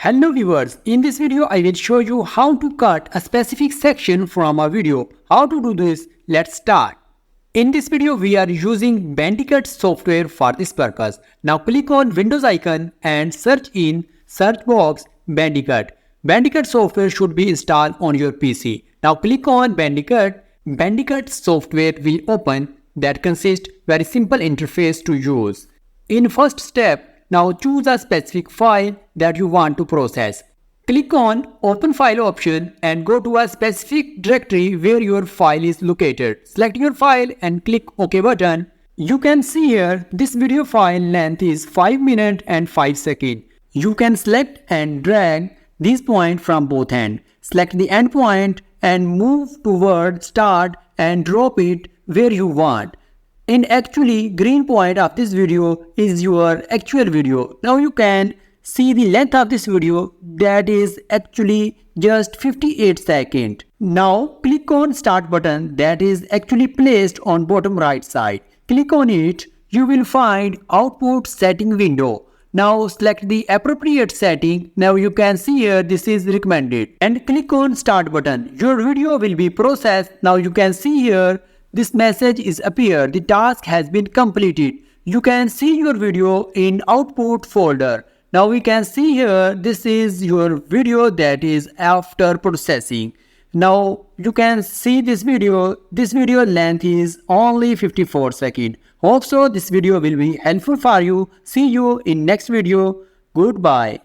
Hello viewers, in this video I will show you how to cut a specific section from a video. How to do this? Let's start. In this video we are using Bandicut software for this purpose. Now click on Windows icon and search in search box Bandicut. Bandicut software should be installed on your PC. Now click on Bandicut. Bandicut software will open. That consists very simple interface to use. In first step, now choose a specific file that you want to process. Click on Open File option and go to a specific directory where your file is located. Select your file and click OK button. You can see here this video file length is 5 minutes and 5 seconds. You can select and drag this point from both ends. Select the end point and move toward start and drop it where you want. And actually green point of this video is your actual video. Now you can see the length of this video, that is actually just 58 seconds. Now click on start button that is actually placed on bottom right side. Click on it. You will find output setting window. Now select the appropriate setting. Now you can see here this is recommended and click on start button. Your video will be processed. Now you can see here this message is appear. The task has been completed. You can see your video in output folder. Now we can see here this is your video that is after processing. Now you can see this video. This video length is only 54 seconds. Hope so this video will be helpful for you. See you in next video. Goodbye.